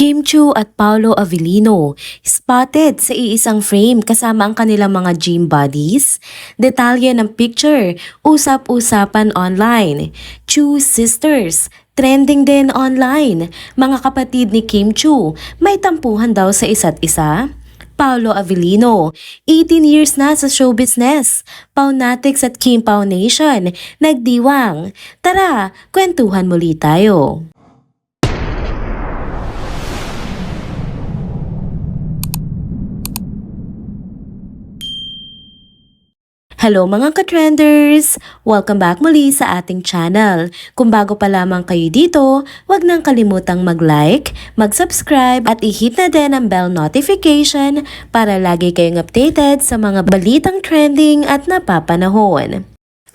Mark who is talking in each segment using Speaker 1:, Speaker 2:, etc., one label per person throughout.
Speaker 1: Kim Chiu at Paolo Avellino spotted sa iisang frame kasama ang kanilang mga gym buddies. Detalye ng picture, usap-usapan online. Chiu sisters, trending din online. Mga kapatid ni Kim Chiu, may tampuhan daw sa isa't isa. Paolo Avellino, 18 years na sa show business. Pawnatics at Kim Pao Nation, nagdiwang. Tara, kwentuhan muli tayo. Hello mga ka-trenders! Welcome back muli sa ating channel. Kung bago pa lamang kayo dito, huwag nang kalimutang mag-like, mag-subscribe at i-hit na din ang bell notification para lagi kayong updated sa mga balitang trending at napapanahon.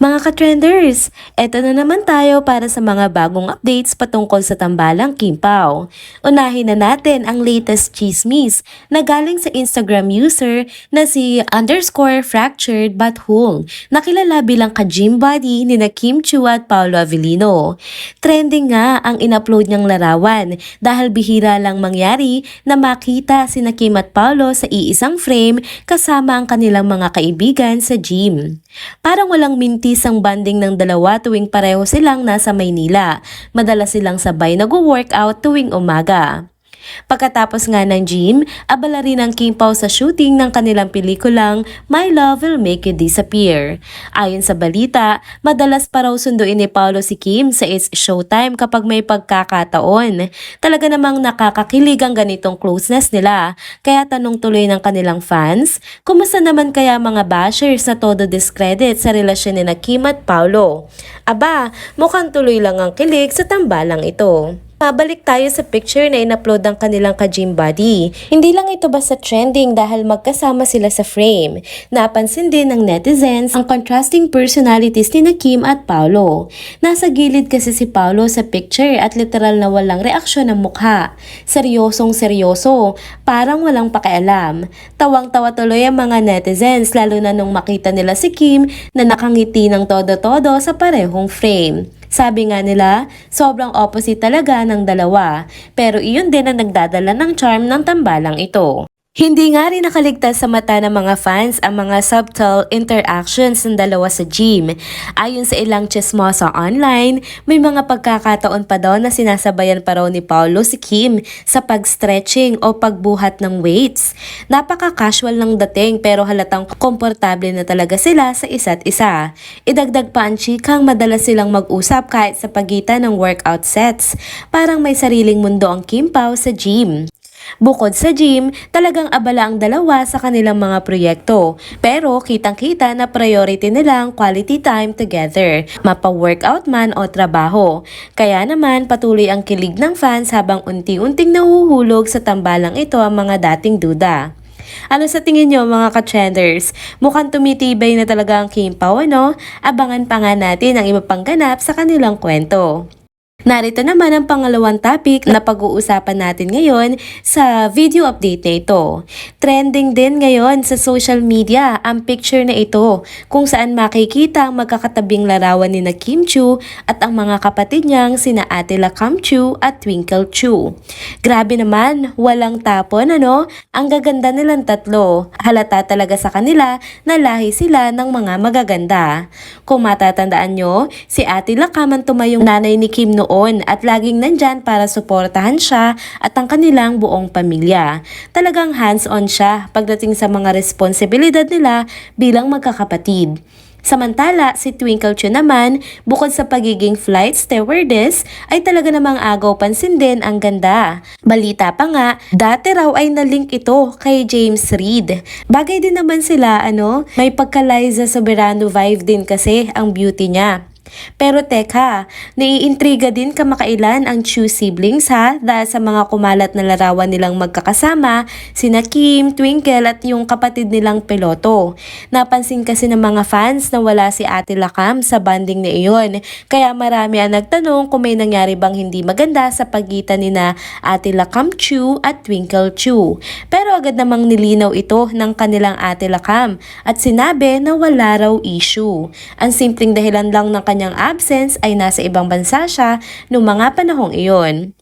Speaker 1: Mga ka-trenders, eto na naman tayo para sa mga bagong updates patungkol sa tambalang Kim Pao. Unahin na natin ang latest chismis na galing sa Instagram user na si _fractured_but_whole na kilala bilang ka-gym buddy ni na Kim Chiu at Paolo Avellino. Trending nga ang in-upload niyang larawan dahil bihira lang mangyari na makita si na Kim at Paolo sa iisang frame kasama ang kanilang mga kaibigan sa gym. Parang walang mintis ang banding ng dalawa tuwing pareho silang nasa Maynila. Madalas silang sabay nag-workout tuwing umaga. Pagkatapos nga ng gym, abala rin ang Kim Pao sa shooting ng kanilang pelikulang My Love Will Make You Disappear. Ayon sa balita, madalas pa raw sunduin ni Paolo si Kim sa It's Showtime kapag may pagkakataon. Talaga namang nakakakilig ang ganitong closeness nila, kaya tanong tuloy ng kanilang fans, kumusta naman kaya mga bashers na todo discredit sa relasyon ni na Kim at Paolo? Aba, mukhang tuloy lang ang kilig sa tambalang ito. Mabalik tayo sa picture na in-upload ng kanilang ka-gym buddy. Hindi lang ito basta trending dahil magkasama sila sa frame. Napansin din ng netizens ang contrasting personalities ni na Kim at Paolo. Nasa gilid kasi si Paolo sa picture at literal na walang reaksyon ng mukha. Seryosong seryoso, parang walang pakialam. Tawang-tawa tuloy ang mga netizens lalo na nung makita nila si Kim na nakangiti ng todo-todo sa parehong frame. Sabi nga nila, sobrang opposite talaga ng dalawa, pero iyon din ang nagdadala ng charm ng tambalang ito. Hindi nga rin nakaligtas sa mata ng mga fans ang mga subtle interactions ng dalawa sa gym. Ayon sa ilang chismosa online, may mga pagkakataon pa daw na sinasabayan pa raw ni Paolo si Kim sa pag-stretching o pagbuhat ng weights. Napaka-casual ng dating pero halatang komportable na talaga sila sa isa't isa. Idagdag pa ang chikang madalas silang mag-usap kahit sa pagitan ng workout sets. Parang may sariling mundo ang Kim Pao sa gym. Bukod sa gym, talagang abala ang dalawa sa kanilang mga proyekto. Pero kitang-kita na priority nilang quality time together, mapa-workout man o trabaho. Kaya naman patuloy ang kilig ng fans habang unti-unting nahuhulog sa tambalang ito ang mga dating duda. Ano sa tingin nyo mga ka-trenders? Mukhang tumitibay na talaga ang Kim Pao, ano? Abangan pa nga natin ang iba pang ganap sa kanilang kwento. Narito naman ang pangalawang topic na pag-uusapan natin ngayon sa video update na ito. Trending din ngayon sa social media ang picture na ito kung saan makikita ang magkakatabing larawan ni na Kim Chiu at ang mga kapatid niyang sina Attila Kam Chiu at Twinkle Chiu. Grabe naman, walang tapon ano? Ang gaganda nilang tatlo. Halata talaga sa kanila na lahi sila ng mga magaganda. Kung matatandaan nyo, si Attila Kam ang tumayong nanay ni Kim noon at laging nandyan para suportahan siya at ang kanilang buong pamilya. Talagang hands-on siya pagdating sa mga responsibilidad nila bilang magkakapatid. Samantala, si Twinkle Chiu naman, bukod sa pagiging flight stewardess, ay talaga namang agaw pansin din ang ganda. Balita pa nga, dati raw ay nalink ito kay James Reid. Bagay din naman sila, may pagka-Liza Soberano vibe din kasi ang beauty niya. Pero teka, naiintriga din kamakailan ang Chiu siblings ha dahil sa mga kumalat na larawan nilang magkakasama, sina Kim, Twinkle at yung kapatid nilang piloto. Napansin kasi ng mga fans na wala si Attila Kam sa banding na iyon, kaya marami ang nagtanong kung may nangyari bang hindi maganda sa pagitan ni na Attila Kam Chiu at Twinkle Chiu. Pero agad namang nilinaw ito ng kanilang Attila Kam at sinabi na wala raw issue. Ang simpleng dahilan lang ng kanyang absence ay nasa ibang bansa siya noong mga panahong iyon.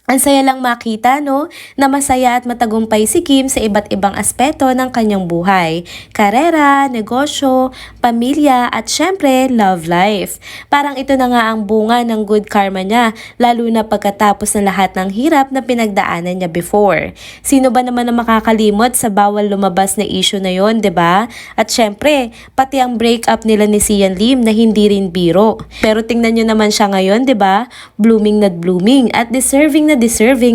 Speaker 1: Ang saya lang makita, no, na masaya at matagumpay si Kim sa iba't ibang aspeto ng kanyang buhay. Karera, negosyo, pamilya, at syempre, love life. Parang ito na nga ang bunga ng good karma niya, lalo na pagkatapos ng lahat ng hirap na pinagdaanan niya before. Sino ba naman ang makakalimot sa bawal lumabas na issue na yon, 'di ba? At syempre, pati ang breakup nila ni Sian Lim na hindi rin biro. Pero tingnan nyo naman siya ngayon, 'di ba? Blooming na blooming at deserving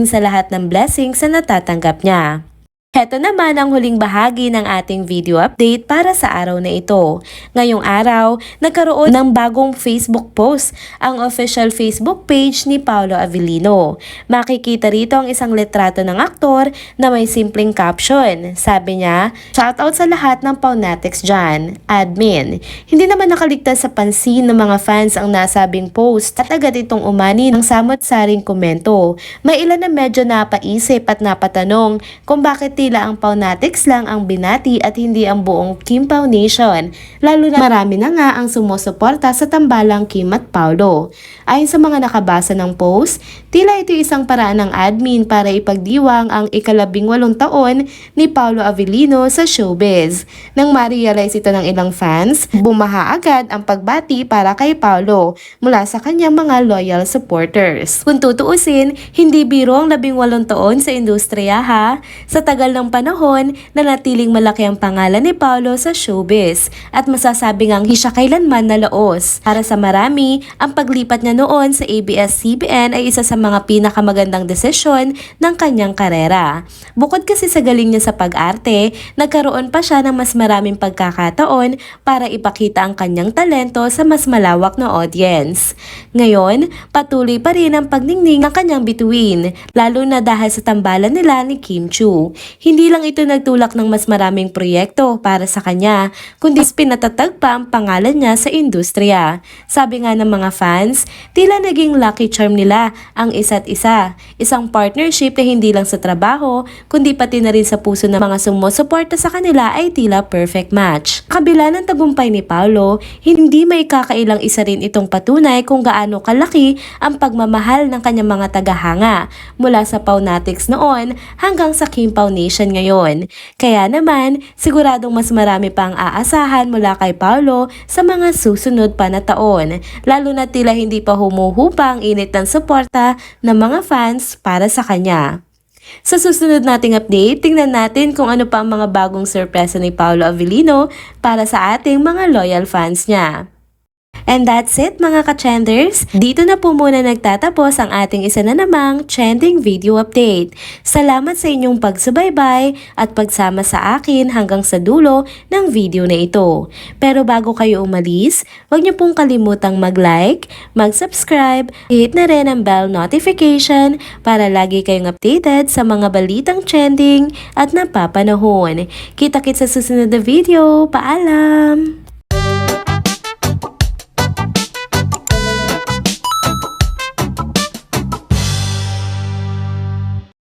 Speaker 1: sa lahat ng blessings na natatanggap niya. Heto naman ang huling bahagi ng ating video update para sa araw na ito. Ngayong araw, nagkaroon ng bagong Facebook post ang official Facebook page ni Paolo Avellino. Makikita rito ang isang litrato ng aktor na may simpleng caption. Sabi niya, "Shoutout sa lahat ng Pawnatics dyan, admin." Hindi naman nakaligtas sa pansin ng mga fans ang nasabing post at agad itong umani ng samot-saring komento. May ilan na medyo napaisip at napatanong kung bakit tila ang Pawnatics lang ang binati at hindi ang buong Kim Pao Nation, lalo na marami na nga ang sumusuporta sa tambalang Kim at Paolo. Ayon sa mga nakabasa ng post, tila ito isang paraan ng admin para ipagdiwang ang ika-18 taon ni Paolo Avellino sa showbiz. Nang ma-realize ito ng ilang fans, bumaha agad ang pagbati para kay Paolo mula sa kanyang mga loyal supporters. Kung tutuusin, hindi biro ang 18 taon sa industriya ha. Sa tagal ng panahon, nanatiling malaki ang pangalan ni Paolo sa showbiz at masasabi ngang hindi siya kailanman nalaos. Para sa marami, ang paglipat niya noon sa ABS-CBN ay isa sa mga pinakamagandang desisyon ng kanyang karera. Bukod kasi sa galing niya sa pag-arte, nagkaroon pa siya ng mas maraming pagkakataon para ipakita ang kanyang talento sa mas malawak na audience. Ngayon, patuloy pa rin ang pagningning ng kanyang bituin, lalo na dahil sa tambalan nila ni Kim Chiu. Hindi lang ito nagtulak ng mas maraming proyekto para sa kanya, kundi pinatatag pa ang pangalan niya sa industriya. Sabi nga ng mga fans, tila naging lucky charm nila ang isa't isa. Isang partnership na hindi lang sa trabaho, kundi pati na rin sa puso ng mga sumusuporta sa kanila ay tila perfect match. Kabila ng tagumpay ni Paolo, hindi may kakailang isa rin itong patunay kung gaano kalaki ang pagmamahal ng kanyang mga tagahanga mula sa Pawnatics noon hanggang sa Kim Pao Nation ngayon. Kaya naman, siguradong mas marami pang aasahan mula kay Paolo sa mga susunod pa na taon, lalo na tila hindi pa humuhupa ang init ng suporta ng mga fans para sa kanya. Sa susunod nating update, tingnan natin kung ano pa ang mga bagong sorpresa ni Paolo Avellino para sa ating mga loyal fans niya. And that's it mga ka-trenders. Dito na po muna nagtatapos ang ating isa na namang trending video update. Salamat sa inyong pagsubaybay at pagsama sa akin hanggang sa dulo ng video na ito. Pero bago kayo umalis, huwag niyo pong kalimutang mag-like, mag-subscribe, hit na rin ang bell notification para lagi kayong updated sa mga balitang trending at napapanahon. Kita-kits sa susunod na video. Paalam!